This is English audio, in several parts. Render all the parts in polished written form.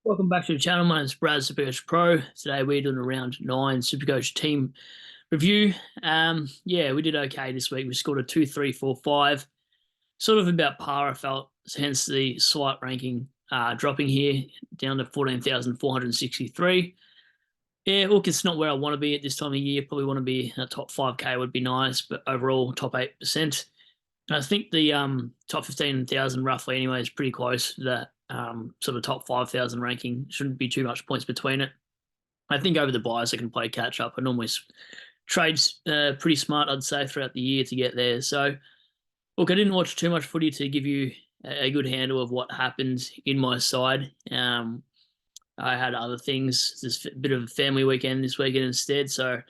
Welcome back to the channel. My name is Brad, Supercoach Pro. Today we're doing a round 9 Supercoach team review. Yeah, we did okay this week. We scored a 2, 3, 4, 5. Sort of about par, I felt, hence the slight ranking dropping here down to 14,463. Yeah, look, it's not where I want to be at this time of year. Probably want to be a top 5K would be nice, but overall top 8%. I think the top 15,000 roughly anyway is pretty close to that sort of top 5,000 ranking. Shouldn't be too much points between it. I think over the buys I can play catch up. I normally trades pretty smart, I'd say, throughout the year to get there. So, look, I didn't watch too much footy to give you a good handle of what happened in my side. I had other things. There's a bit of a family weekend this weekend instead. So,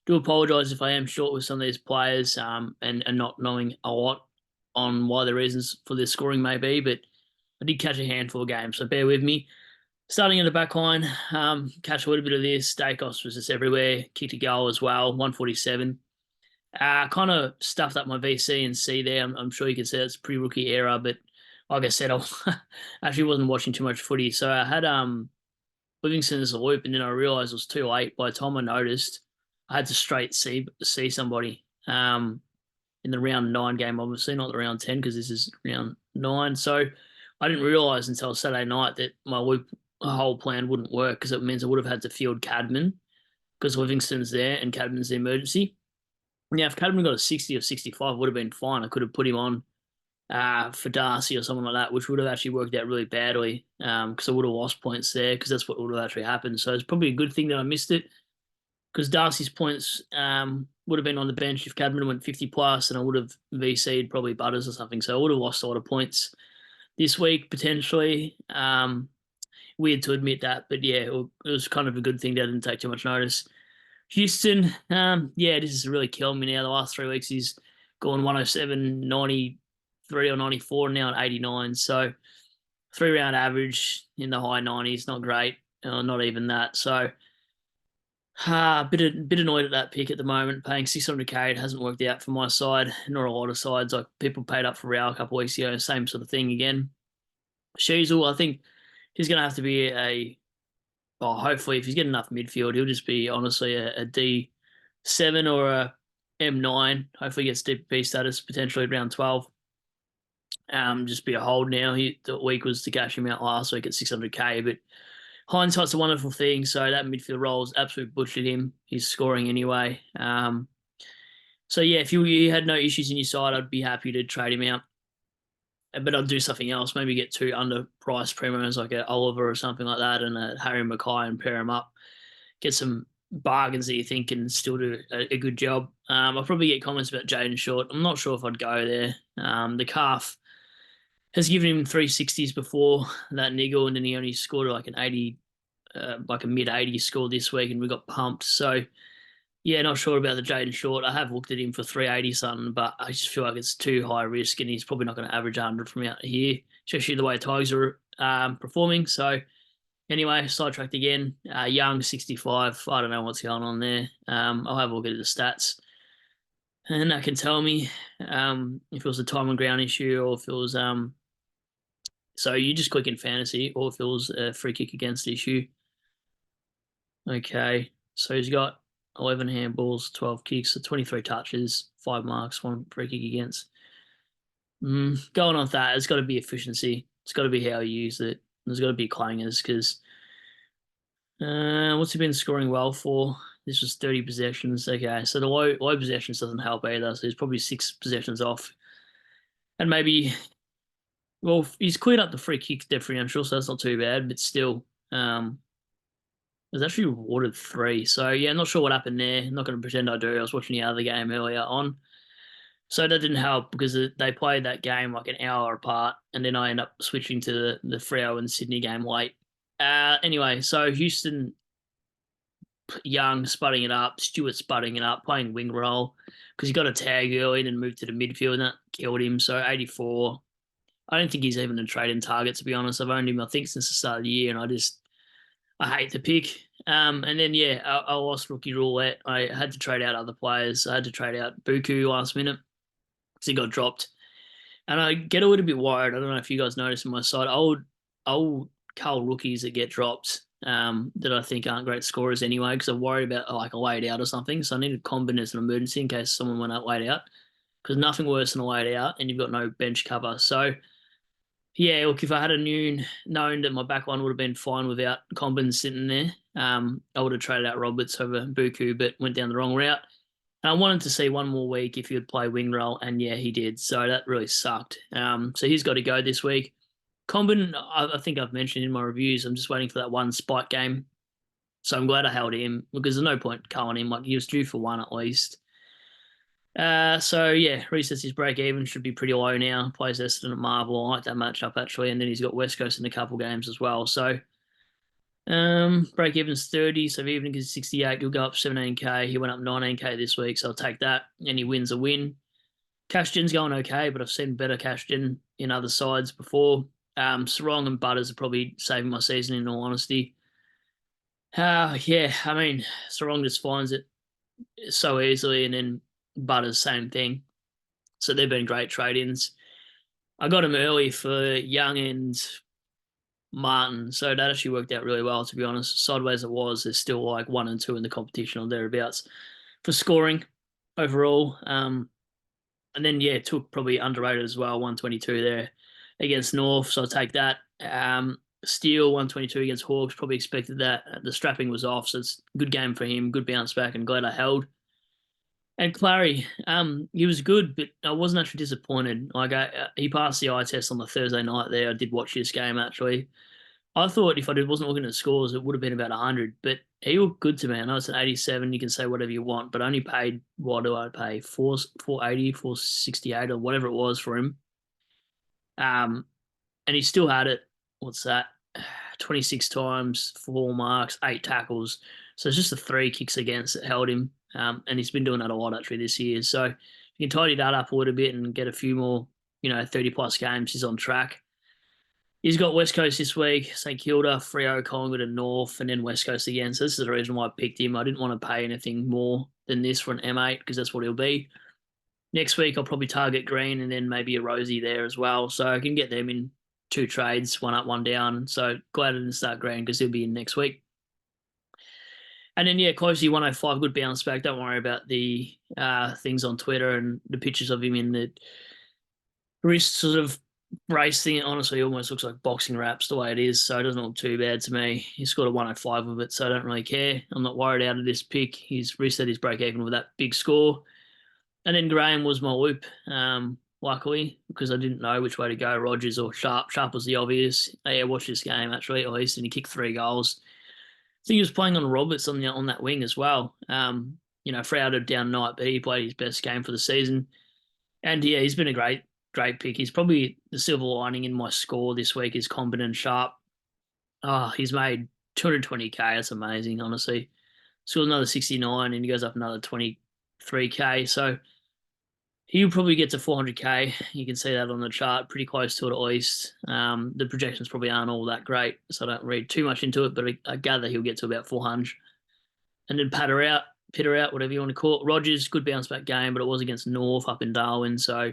do apologise if I am short with some of these players and not knowing a lot on why the reasons for their scoring may be, but I did catch a handful of games, so bear with me. Starting in the back line, catch a little bit of this. Dacos was just everywhere, kicked a goal as well, 147. Kind of stuffed up my VC and C there. I'm sure you can see it's a pre-rookie era, but like I said, I actually wasn't watching too much footy, so I had Livingston as a loop, and then I realised it was too late. By the time I noticed, I had to straight see somebody in the round 9 game, obviously, not the round 10 because this is round 9. So I didn't realise until Saturday night that my loop whole plan wouldn't work because it means I would have had to field Cadman because Livingston's there and Cadman's the emergency. Now, if Cadman got a 60 or 65, it would have been fine. I could have put him on for Darcy or someone like that, which would have actually worked out really badly because I would have lost points there because that's what would have actually happened. So it's probably a good thing that I missed it because Darcy's points would have been on the bench if Cadman went 50 plus, and I would have VC'd probably Butters or something. So I would have lost a lot of points this week potentially. Weird to admit that, but yeah, it was kind of a good thing that I didn't take too much notice. Houston, yeah, this is really killing me now. The last 3 weeks he's gone 107, 93 or 94, now at 89. So 3 round average in the high 90s, not great, not even that. So bit annoyed at that pick at the moment. Paying 600k, it hasn't worked out for my side, nor a lot of sides. Like people paid up for Real a couple of weeks ago, same sort of thing again. Sheasel, I think he's going to have to be well, hopefully if he's getting enough midfield, he'll just be honestly a D7 or a M9. Hopefully he gets DPP status potentially around 12. Just be a hold now. The week was to cash him out last week at 600k, but hindsight's a wonderful thing. So that midfield role has absolutely butchered him. He's scoring anyway. So yeah, if you had no issues in your side, I'd be happy to trade him out. But I'd do something else. Maybe get 2 underpriced primos like a Oliver or something like that, and a Harry Mackay and pair them up. Get some bargains that you think can still do a good job. I'll probably get comments about Jaden Short. I'm not sure if I'd go there. The calf has given him 360s before that niggle, and then he only scored like an 80, like a mid-80s score this week, and we got pumped. So, yeah, not sure about the Jaden Short. I have looked at him for 380 something, but I just feel like it's too high risk, and he's probably not going to average 100 from out here, especially the way Tigers are performing. So, anyway, sidetracked again. Young, 65. I don't know what's going on there. I'll have a look at the stats, and that can tell me if it was a time and ground issue or if it was so you just click in fantasy or if it was a free kick against issue. Okay, so he's got 11 handballs, 12 kicks, so 23 touches, 5 marks, 1 free kick against. Going on with that, it's got to be efficiency. It's got to be how you use it. There's got to be clangers because what's he been scoring well for? This was 30 possessions. Okay, so the low possessions doesn't help either. So he's probably 6 possessions off. And maybe, well, he's cleared up the free kick differential, so that's not too bad, but still, was actually rewarded 3. So, yeah, not sure what happened there. I'm not going to pretend I do. I was watching the other game earlier on. So that didn't help because they played that game like an hour apart, and then I end up switching to the Freo and Sydney game late. Anyway, so Houston, Young spudding it up, Stewart spudding it up, playing wing role because he got a tag early and then moved to the midfield, and that killed him. So 84. I don't think he's even a trade-in target, to be honest. I've owned him, I think, since the start of the year, and I hate the pick. And then, yeah, I lost rookie roulette. I had to trade out other players. I had to trade out Buku last minute because he got dropped. And I get a little bit worried. I don't know if you guys noticed on my side. I'll cull rookies that get dropped that I think aren't great scorers anyway, because I'm worried about like a laid out or something. So I need a Combin as an emergency in case someone went out laid out, because nothing worse than a laid out and you've got no bench cover. So yeah, look, if I had known that my back line would have been fine without Combin sitting there, I would have traded out Roberts over Buku, but went down the wrong route. And I wanted to see one more week if he would play wing role, and yeah, he did. So that really sucked. So he's got to go this week. Combin, I think I've mentioned in my reviews, I'm just waiting for that one spike game. So I'm glad I held him because there's no point culling him. Like, he was due for one at least. So yeah, resets his break even, should be pretty low now. Plays Essendon at Marvel. I like that matchup actually, and then he's got West Coast in a couple games as well. So break even's 30, so if even is 68, he'll go up 17k. He went up 19k this week, so I'll take that. And he wins a win. Cash gen's going okay, but I've seen better cash gen in other sides before. Sarong and Butters are probably saving my season in all honesty. Yeah, I mean, Sarong just finds it so easily, and then Butters, same thing. So they've been great trade-ins. I got him early for Young and Martin, so that actually worked out really well, to be honest. Sideways it was, there's still like 1 and 2 in the competition or thereabouts for scoring overall. And then yeah, took probably underrated as well, 122 there against North, so I'll take that. Steele 122 against Hawks, probably expected that. The strapping was off, so it's a good game for him, good bounce back, and glad I held. And Clary, he was good, but I wasn't actually disappointed. Like, he passed the eye test on the Thursday night there. I did watch this game actually. I thought if I wasn't looking at scores, it would have been about 100, but he looked good to me. I know it's an 87. You can say whatever you want, but I only paid, what do I pay? 480, 468 or whatever it was for him. And he still had it. What's that? 26 times, 4 marks, 8 tackles. So it's just the 3 kicks against that held him. And he's been doing that a lot actually this year. So if you can tidy that up a little bit and get a few more, 30 plus games, he's on track. He's got West Coast this week, St Kilda, Freo, Collingwood, and North, and then West Coast again. So this is the reason why I picked him. I didn't want to pay anything more than this for an M8 because that's what he'll be. Next week, I'll probably target Green and then maybe a Rosie there as well. So I can get them in 2 trades, 1 up, 1 down. So glad I didn't start Green because he'll be in next week. And then, yeah, Closey 105, good bounce back. Don't worry about the things on Twitter and the pictures of him in the wrist sort of race thing. Honestly, it almost looks like boxing wraps the way it is, so it doesn't look too bad to me. He scored a 105 with it, so I don't really care. I'm not worried out of this pick. He's reset his break even with that big score. And then Graham was my loop, luckily, because I didn't know which way to go, Rogers or Sharp. Sharp was the obvious. Yeah, watch this game, actually, at least, and he kicked 3 goals. I think he was playing on Roberts on that wing as well. Frowder down night, but he played his best game for the season. And yeah, he's been a great pick. He's probably the silver lining in my score this week is Combin and Sharp. Oh, he's made 220k. That's amazing, honestly. Scored another 69 and he goes up another 23k. So he'll probably get to 400k. You can see that on the chart, pretty close to it at least. The projections probably aren't all that great, so I don't read too much into it, but I gather he'll get to about 400. And then pitter out, whatever you want to call it. Rogers, good bounce back game, but it was against North up in Darwin, so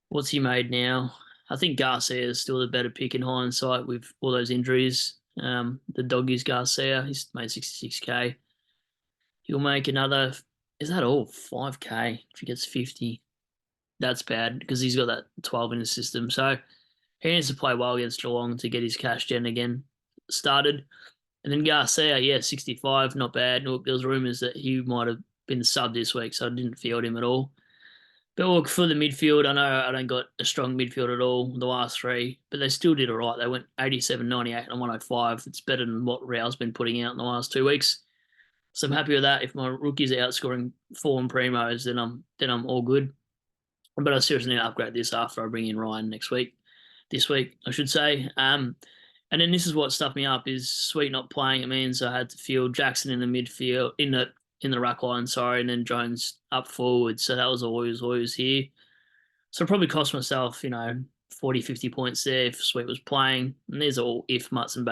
what's he made now? I think Garcia is still the better pick in hindsight with all those injuries. The doggies Garcia, he's made 66k. He'll make another, is that all? 5k if he gets 50. That's bad because he's got that 12 in his system. So he needs to play well against Geelong to get his cash gen again started. And then Garcia, yeah, 65, not bad. Look, there was rumours that he might have been subbed this week, so I didn't field him at all. But look, for the midfield, I know I don't got a strong midfield at all, the last 3, but they still did all right. They went 87, 98, and 105. It's better than what Rao's been putting out in the last 2 weeks. So I'm happy with that. If my rookies are outscoring 4 and primos, then I'm all good. But I seriously need to upgrade this after I bring in Ryan this week, I should say. And then this is what stuffed me up is Sweet not playing. It means I had to field Jackson in the midfield, in the ruck line, and then Jones up forward. So that was always here. So it probably cost myself, 40, 50 points there if Sweet was playing. And there's all if mutts and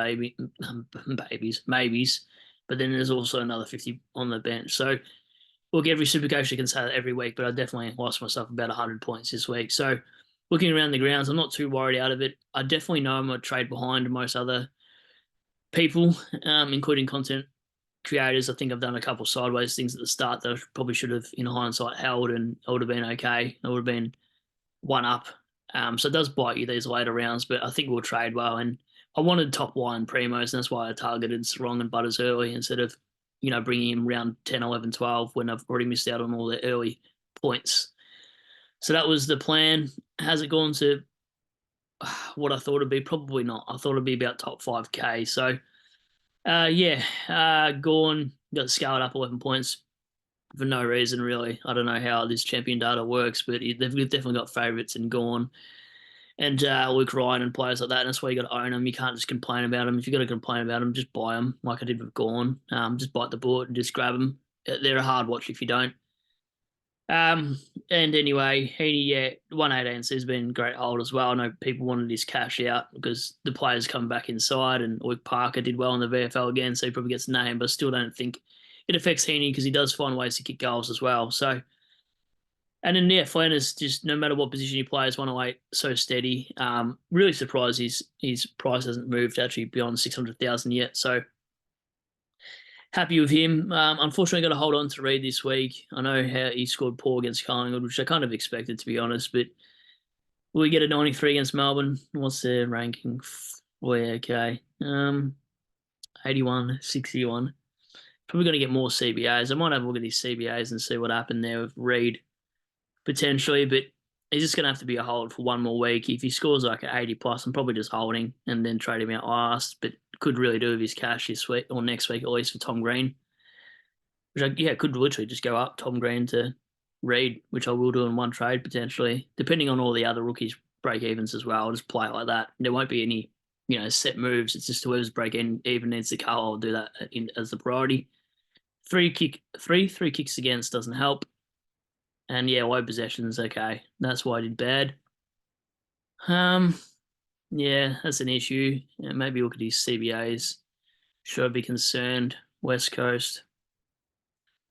maybes. But then there's also another 50 on the bench. So look, every Supercoach can say that every week, but I definitely lost myself about 100 points this week. So looking around the grounds, I'm not too worried out of it. I definitely know I'm a trade behind most other people, including content creators. I think I've done a couple sideways things at the start that I probably should have, in hindsight, held, and I would have been okay. I would have been one up. So it does bite you these later rounds, but I think we'll trade well. And I wanted top line primos, and that's why I targeted Sarong and Butters early instead of, bringing him round 10, 11, 12 when I've already missed out on all the early points. So that was the plan. Has it gone to what I thought it'd be? Probably not. I thought it'd be about top 5K. So, Gorn got scaled up 11 points for no reason, really. I don't know how this champion data works, but they've definitely got favourites in Gorn and Luke Ryan and players like that. And that's why you got to own them. You can't just complain about them. If you've got to complain about them, just buy them, like I did with Gorn. Just bite the bullet and just grab them. They're a hard watch if you don't. And anyway, Heaney, 118 has been a great hold as well. I know people wanted his cash out because the players come back inside, and Luke Parker did well in the VFL again, so he probably gets named, but I still don't think it affects Heaney because he does find ways to kick goals as well. So, and then Flanders, just no matter what position he plays, 108 so steady. Really surprised his price hasn't moved actually beyond 600,000 yet. So happy with him. Unfortunately, got to hold on to Reed this week. I know how he scored poor against Collingwood, which I kind of expected, to be honest. But will we get a 93 against Melbourne? What's their ranking? Well, yeah, okay. 81, 61. Probably going to get more CBAs. I might have a look at these CBAs and see what happened there with Reed, potentially. But he's just going to have to be a hold for one more week. If he scores like an 80 plus, I'm probably just holding and then trade him out last. But could really do with his cash this week or next week, at least for Tom Green. Which could literally just go up Tom Green to Reed, which I will do in one trade potentially, depending on all the other rookies' break evens as well. I'll just play it like that. There won't be any, set moves. It's just whoever's break even needs to call. I'll do that as the priority. Three kicks against doesn't help. And low possessions, okay. That's why I did bad. That's an issue. Maybe look at his CBAs. Should I be concerned? West Coast.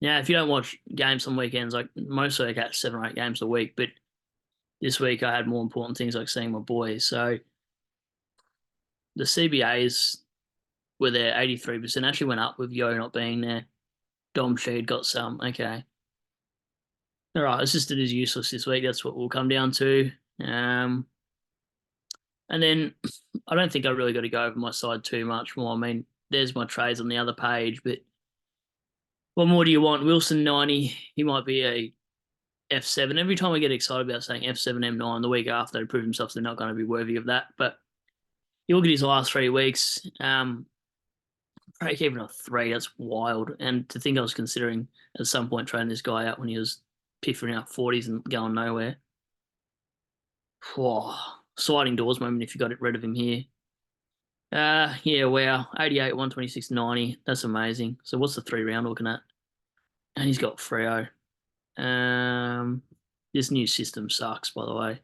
Yeah, if you don't watch games on weekends, like mostly I catch 7 or 8 games a week, but this week I had more important things like seeing my boys. So the CBAs were there, 83%. Actually went up with Yo not being there. Dom Sheed got some. Okay. All right, assisted is useless this week. That's what we'll come down to. And then I don't think I really got to go over my side too much more. I mean, there's my trades on the other page, but what more do you want? Wilson 90, he might be a F7. Every time I get excited about saying F7, M9, the week after they prove themselves they're not going to be worthy of that. But you look at his last 3 weeks, break even of 3, that's wild. And to think I was considering at some point trading this guy out when he was piffering out 40s and going nowhere. Whoa, sliding doors moment if you got rid of him here. Wow. 88, 126, 90. That's amazing. So what's the 3 round looking at? And he's got Freo. This new system sucks, by the way. I've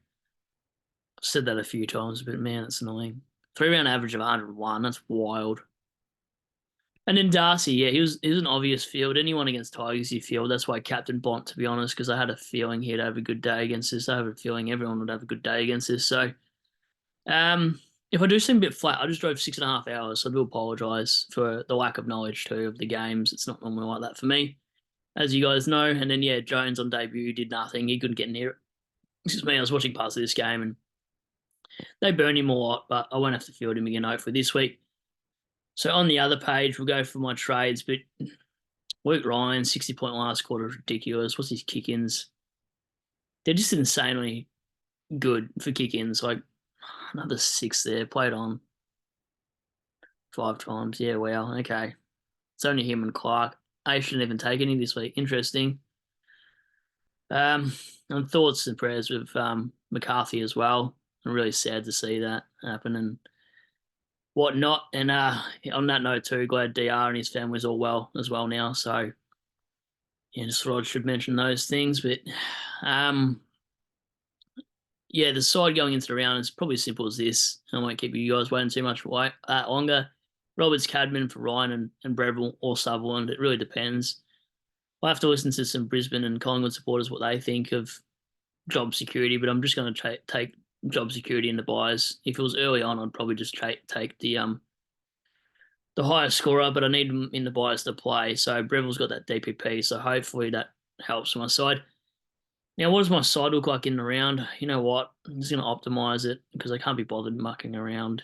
said that a few times, but man, it's annoying. 3 round average of 101. That's wild. And then Darcy, he was an obvious field. Anyone against Tigers you field. That's why Captain Bont, to be honest, because I had a feeling he'd have a good day against this. I have a feeling everyone would have a good day against this. So, if I do seem a bit flat, I just drove 6.5 hours, so I do apologise for the lack of knowledge too of the games. It's not normally like that for me, as you guys know. And then Jones on debut did nothing. He couldn't get near it. Excuse me, I was watching parts of this game and they burned him a lot, but I won't have to field him again hopefully this week. So on the other page, we'll go for my trades, but Luke Ryan, 60-point last quarter is ridiculous. What's his kick-ins? They're just insanely good for kick-ins. Like another 6 there, played on 5 times. Yeah, wow, okay. It's only him and Clark. I shouldn't even take any this week. Interesting. And thoughts and prayers with McCarthy as well. I'm really sad to see that happen and whatnot. And on that note too, glad DR and his family's all well as well now. So just thought I should mention those things. But the side going into the round is probably as simple as this. I won't keep you guys waiting too much longer. Roberts, Cadman for Ryan and Breville or Sutherland. It really depends. I'll have to listen to some Brisbane and Collingwood supporters what they think of job security, but I'm just going to take job security in the buys. If it was early on, I'd probably just take the highest scorer, but I need him in the buys to play. So Breville's got that DPP, so hopefully that helps my side. Now, what does my side look like in the round? You know what? I'm just going to optimize it because I can't be bothered mucking around.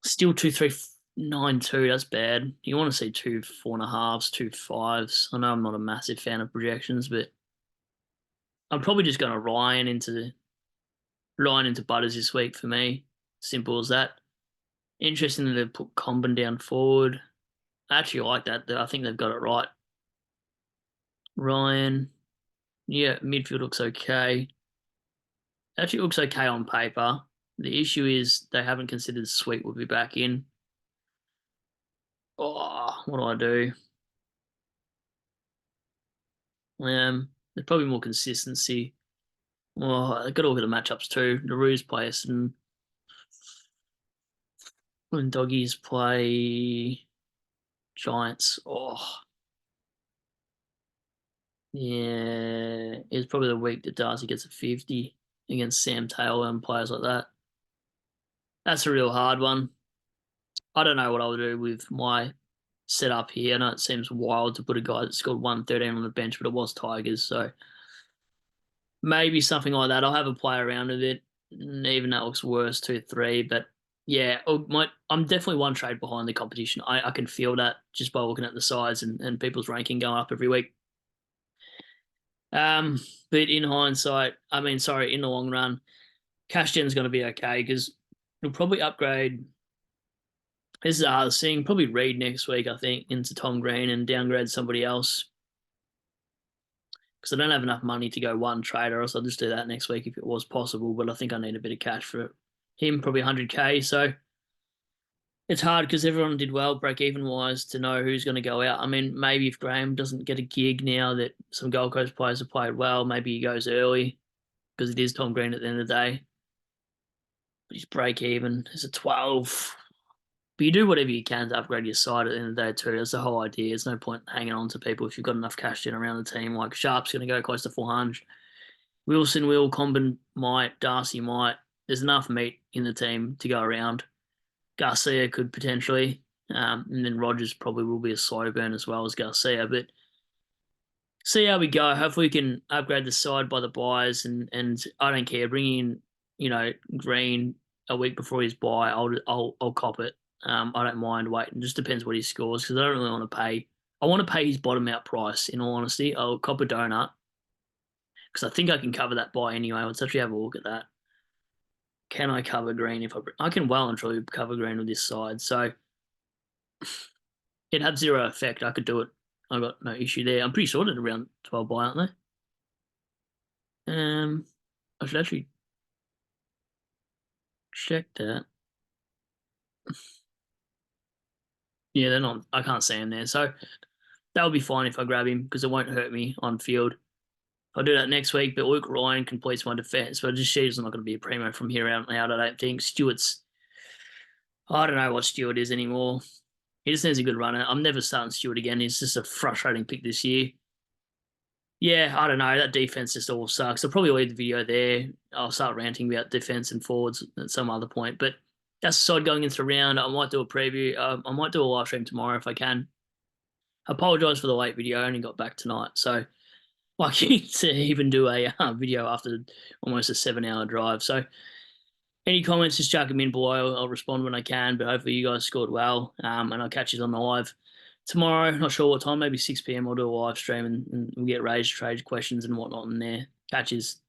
Still 2-3-9-2. That's bad. You want to see 2 4.5s, 2 5s. I know I'm not a massive fan of projections, but I'm probably just going to Ryan into Butters this week for me. Simple as that. Interesting that they've put Combin down forward. I actually like that. I think they've got it right. Ryan. Yeah, midfield looks okay. Actually looks okay on paper. The issue is they haven't considered Sweet will be back in. Oh, what do I do? There's probably more consistency. Well, I got to look at the matchups too. The Roos play Essendon. When Doggies play Giants. Oh, yeah. It's probably the week that Darcy gets a 50 against Sam Taylor and players like that. That's a real hard one. I don't know what I'll do with my setup here. I know it seems wild to put a guy that scored 113 on the bench, but it was Tigers, so maybe something like that. I'll have a play around with it, even though it looks worse, 2-3. But yeah, I'm definitely one trade behind the competition. I can feel that just by looking at the sides and people's ranking going up every week. But in hindsight, in the long run, Cash Gen's going to be okay because we'll probably upgrade. This is the hardest thing. Probably Reed next week, I think, into Tom Green and downgrade somebody else because I don't have enough money to go one trader, else I'll just do that next week if it was possible. But I think I need a bit of cash for him, probably 100k. So it's hard because everyone did well break even wise to know who's going to go out. I mean, maybe if Graham doesn't get a gig now that some Gold Coast players have played well, maybe he goes early because it is Tom Green at the end of the day. But he's break even. It's a 12. But you do whatever you can to upgrade your side at the end of the day too. That's the whole idea. There's no point hanging on to people if you've got enough cash in around the team. Like Sharp's going to go close to 400. Wilson will, Combin might, Darcy might. There's enough meat in the team to go around. Garcia could potentially, and then Rogers probably will be a slow burn as well as Garcia. But see how we go. Hopefully we can upgrade the side by the buys, and I don't care. Bring in, Green a week before his buy. I'll cop it. I don't mind waiting. It just depends what he scores because I don't really want to pay. I want to pay his bottom out price. In all honesty, I'll cop a donut because I think I can cover that buy anyway. Let's actually have a look at that. Can I cover Green if I can well and truly cover Green with this side? So it had zero effect. I could do it. I got no issue there. I'm pretty sorted around 12 buy, aren't they? I should actually check that. Yeah, they're not. I can't see him there. So that'll be fine if I grab him because it won't hurt me on field. I'll do that next week, but Luke Ryan completes my defence. But just Shea's not going to be a primo from here out. I don't think. I don't know what Stewart is anymore. He just needs a good runner. I'm never starting Stewart again. He's just a frustrating pick this year. Yeah, I don't know. That defense just all sucks. I'll probably leave the video there. I'll start ranting about defense and forwards at some other point. But that's the side going into the round. I might do a preview. I might do a live stream tomorrow if I can. I apologise for the late video. I only got back tonight. So lucky to even do a video after almost a 7-hour drive. So any comments, just chuck them in below. I'll respond when I can. But hopefully you guys scored well. And I'll catch you on the live tomorrow. Not sure what time, maybe 6 p.m. I'll do a live stream and we'll get raised trade questions and whatnot in there. Catches.